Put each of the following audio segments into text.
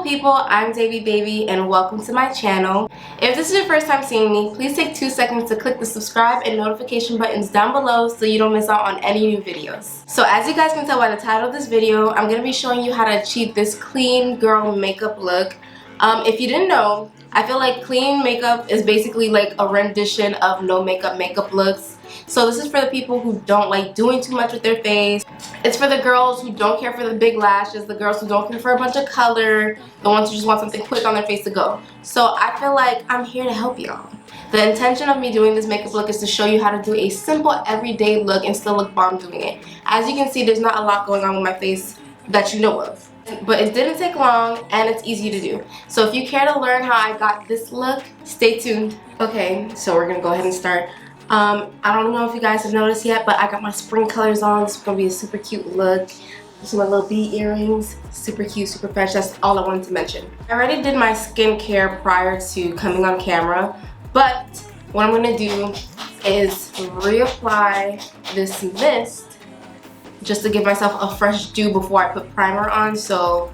people, I'm Dewy Baby and welcome to my channel. If this is your first time seeing me, please take 2 seconds to click the subscribe and notification buttons down below so you don't miss out on any new videos. So as you guys can tell by the title of this video, I'm going to be showing you how to achieve this clean girl makeup look. If you didn't know, I feel like clean makeup is basically like a rendition of no makeup looks. So this is for the people who don't like doing too much with their face. It's for the girls who don't care for the big lashes, the girls who don't care for a bunch of color, the ones who just want something quick on their face to go. So I feel like I'm here to help y'all. The intention of me doing this makeup look is to show you how to do a simple everyday look and still look bomb doing it. As you can see, there's not a lot going on with my face that you know of. But it didn't take long and it's easy to do. So if you care to learn how I got this look, stay tuned. Okay, so we're gonna go ahead and start. I don't know if you guys have noticed yet, but I got my spring colors on. This is gonna be a super cute look. These are my little bead earrings. Super cute, super fresh. That's all I wanted to mention. I already did my skincare prior to coming on camera, but what I'm gonna do is reapply this mist just to give myself a fresh dew before I put primer on. So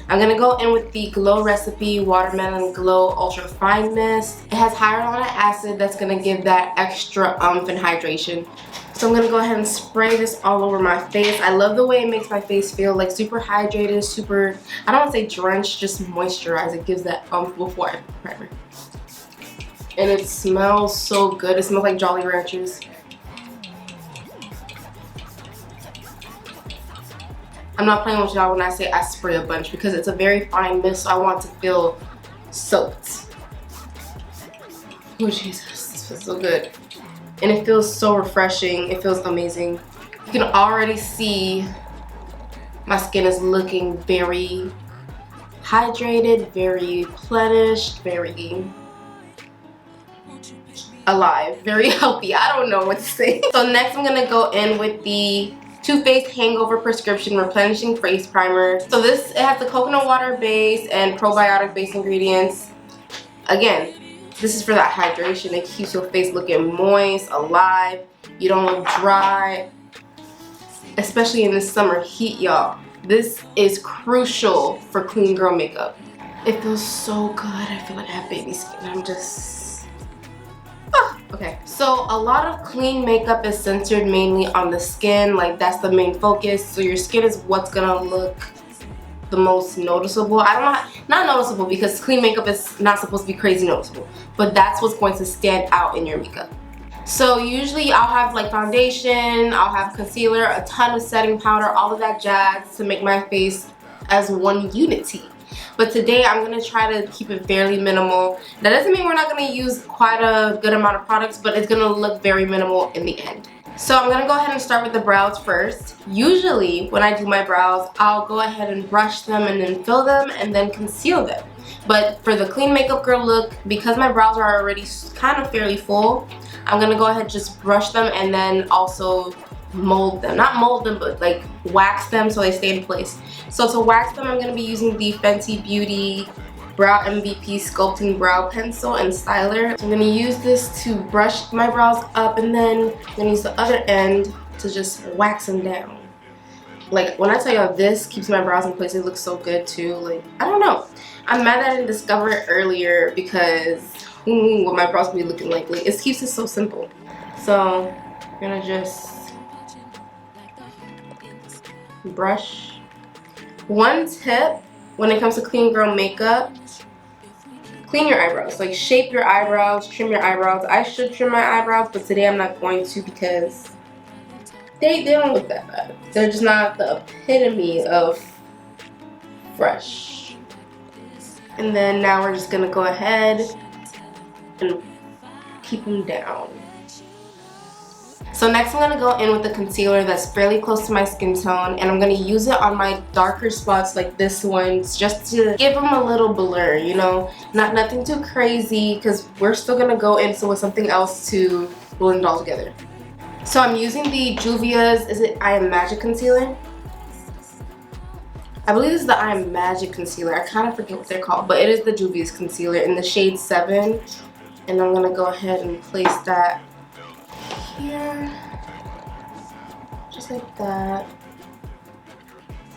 I'm gonna go in with the Glow Recipe Watermelon Glow Ultra Fine Mist. It has hyaluronic acid that's gonna give that extra oomph and hydration. So I'm gonna go ahead and spray this all over my face. I love the way it makes my face feel like super hydrated, super, I don't wanna say drenched, just moisturized. It gives that oomph before I put primer. And it smells so good. It smells like Jolly Ranchers. I'm not playing with y'all when I say I spray a bunch because it's a very fine mist, so I want to feel soaked. Oh Jesus, this feels so good. And it feels so refreshing. It feels amazing. You can already see my skin is looking very hydrated, very replenished, very alive, very healthy. I don't know what to say. So next I'm gonna go in with the Too Faced Hangover Prescription Replenishing Face Primer. So it has the coconut water base and probiotic base ingredients. Again, this is for that hydration. It keeps your face looking moist, alive. You don't look dry, especially in this summer heat, y'all. This is crucial for clean girl makeup. It feels so good. I feel like I have baby skin. I'm just... Okay, so a lot of clean makeup is centered mainly on the skin, like that's the main focus. So your skin is what's gonna look the most noticeable. I don't know, not noticeable because clean makeup is not supposed to be crazy noticeable, but that's what's going to stand out in your makeup. So usually I'll have like foundation, I'll have concealer, a ton of setting powder, all of that jazz to make my face as one unity. But today I'm going to try to keep it fairly minimal. That doesn't mean we're not going to use quite a good amount of products, but it's going to look very minimal in the end. So I'm going to go ahead and start with the brows first. Usually when I do my brows, I'll go ahead and brush them and then fill them and then conceal them. But for the clean makeup girl look, because my brows are already kind of fairly full, I'm going to go ahead and just brush them and then also mold them. Not mold them, but like wax them so they stay in place. So to wax them, I'm going to be using the Fenty Beauty Brow MVP Sculpting Brow Pencil and Styler. So I'm going to use this to brush my brows up, and then I'm going to use the other end to just wax them down. Like when I tell y'all this keeps my brows in place, it looks so good too. Like, I don't know. I'm mad that I didn't discover it earlier because what my brows be looking like. It keeps it so simple. So I'm going to just brush. One tip when it comes to clean girl makeup, clean your eyebrows. Like shape your eyebrows, trim your eyebrows. I should trim my eyebrows, but today I'm not going to because they don't look that bad. They're just not the epitome of fresh. And then now we're just gonna go ahead and keep them down. So next I'm going to go in with the concealer that's fairly close to my skin tone, and I'm going to use it on my darker spots like this one just to give them a little blur, you know, nothing too crazy because we're still going to go into with something else to blend it all together. So I'm using the Juvia's, is it I Am Magic Concealer? I believe this is the I Am Magic Concealer. I kind of forget what they're called, but it is the Juvia's concealer in the shade 7. And I'm going to go ahead and place that here, just like that.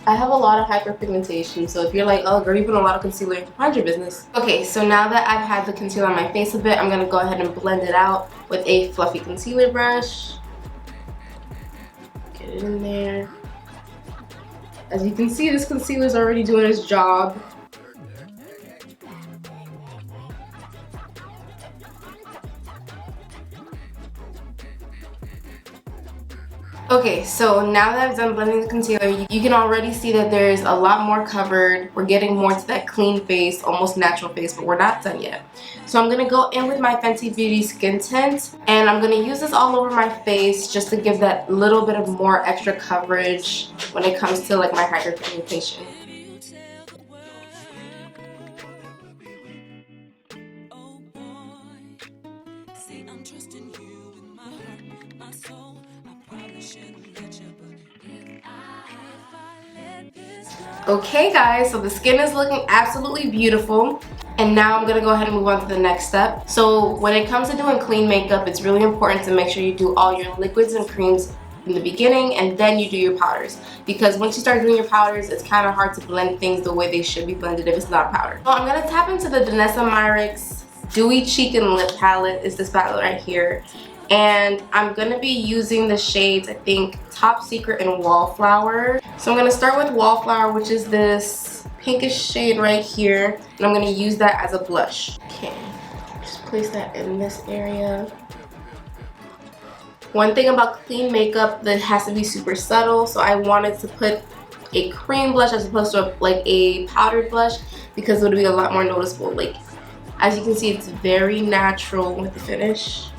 I have a lot of hyperpigmentation, so if you're like, oh girl, you put a lot of concealer, mind your business. Okay, so now that I've had the concealer on my face a bit, I'm gonna go ahead and blend it out with a fluffy concealer brush. Get it in there. As you can see, this concealer is already doing its job. Okay, so now that I've done blending the concealer, you can already see that there's a lot more covered. We're getting more to that clean face, almost natural face, but we're not done yet. So I'm going to go in with my Fenty Beauty Skin Tint, and I'm going to use this all over my face just to give that little bit of more extra coverage when it comes to like my hyperpigmentation. Okay guys, so the skin is looking absolutely beautiful, and now I'm gonna go ahead and move on to the next step. So when it comes to doing clean makeup, it's really important to make sure you do all your liquids and creams in the beginning and then you do your powders, because once you start doing your powders, it's kind of hard to blend things the way they should be blended if it's not a powder. So I'm gonna tap into the Vanessa Myricks Dewy Cheek and Lip palette. Is this palette right here, and I'm gonna be using the shades, I think, Top Secret and Wallflower. So I'm gonna start with Wallflower, which is this pinkish shade right here, and I'm gonna use that as a blush. Okay, just place that in this area. One thing about clean makeup, that has to be super subtle, so I wanted to put a cream blush as opposed to like a powdered blush, because it would be a lot more noticeable. Like, as you can see, it's very natural with the finish.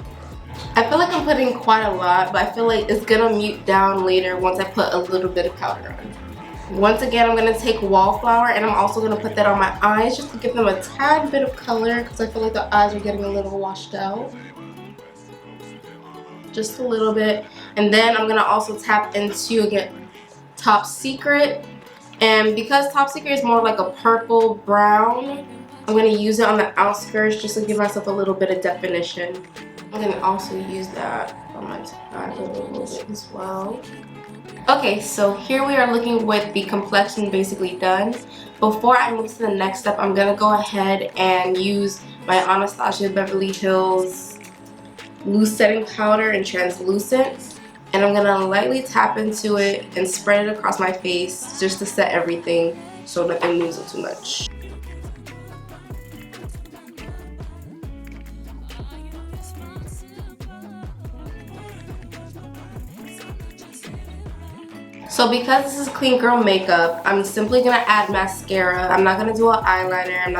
I feel like I'm putting quite a lot, but I feel like it's gonna mute down later once I put a little bit of powder on. Once again, I'm gonna take Wallflower, and I'm also gonna put that on my eyes just to give them a tad bit of color, because I feel like the eyes are getting a little washed out. Just a little bit. And then I'm gonna also tap into, again, Top Secret. And because Top Secret is more like a purple brown, I'm gonna use it on the outskirts just to give myself a little bit of definition. I'm gonna also use that on my eyes a little bit as well. Okay, so here we are looking with the complexion basically done. Before I move to the next step, I'm gonna go ahead and use my Anastasia Beverly Hills loose setting powder in translucent, and I'm gonna lightly tap into it and spread it across my face just to set everything so nothing moves it too much. So because this is clean girl makeup, I'm simply gonna add mascara. I'm not gonna do an eyeliner. I'm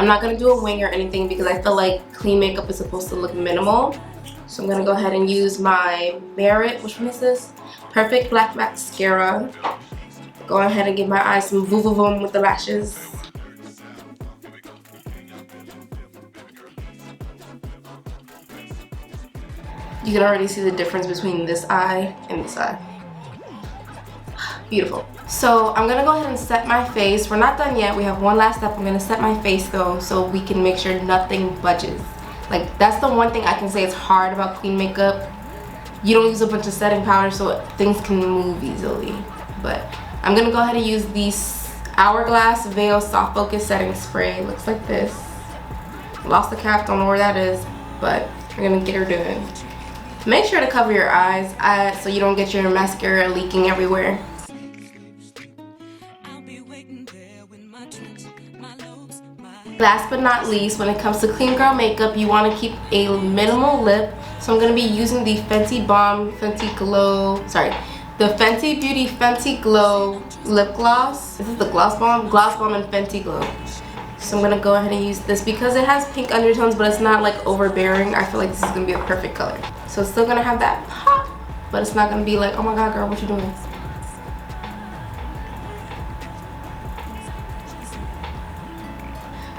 not gonna do a wing or anything, because I feel like clean makeup is supposed to look minimal. So I'm gonna go ahead and use my Myricks, which one is this? Perfect Black Mascara. Go ahead and give my eyes some voo voo voom with the lashes. You can already see the difference between this eye and this eye. Beautiful. So I'm gonna go ahead and set my face. We're not done yet. We have one last step. I'm gonna set my face though, so we can make sure nothing budges. Like, that's the one thing I can say is hard about clean makeup. You don't use a bunch of setting powder, so things can move easily. But I'm gonna go ahead and use this Hourglass Veil Soft Focus Setting Spray. It looks like this. Lost the cap, don't know where that is, but we're gonna get her doing. Make sure to cover your eyes so you don't get your mascara leaking everywhere. Last but not least, when it comes to clean girl makeup, you want to keep a minimal lip. So I'm going to be using the Fenty Beauty Fenty Glow Lip Gloss. This is the Gloss Bomb and Fenty Glow. So I'm going to go ahead and use this because it has pink undertones, but it's not like overbearing. I feel like this is going to be a perfect color. So it's still going to have that pop, but it's not going to be like, oh my god girl, what you doing?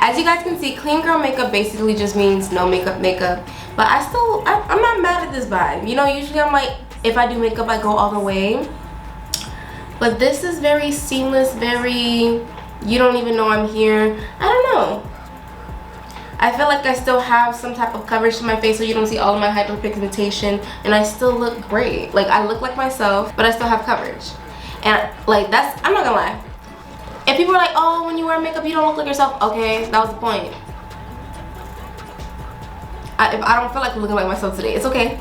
As you guys can see, clean girl makeup basically just means no makeup. But I'm not mad at this vibe. You know, usually I'm like, if I do makeup, I go all the way. But this is very seamless, very, you don't even know I'm here. I don't know. I feel like I still have some type of coverage to my face so you don't see all of my hyperpigmentation, and I still look great. Like, I look like myself, but I still have coverage. And like that's, I'm not gonna lie. If people are like, oh, when you wear makeup you don't look like yourself, okay, that was the point. If I don't feel like looking like myself today, it's okay.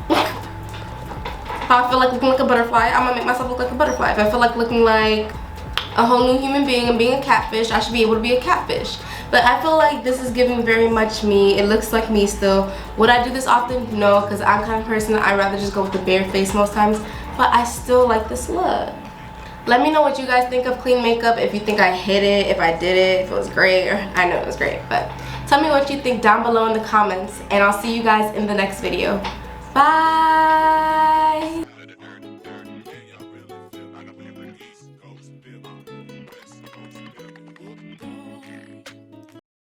If I feel like looking like a butterfly, I'm gonna make myself look like a butterfly. If I feel like looking like a whole new human being and being a catfish, I should be able to be a catfish. But I feel like this is giving very much me. It looks like me still. Would I do this often? No, because I'm the kind of person that I'd rather just go with the bare face most times. But I still like this look. Let me know what you guys think of clean makeup. If you think I hit it, if I did it, if it was great. Or I know it was great, but tell me what you think down below in the comments. And I'll see you guys in the next video. Bye!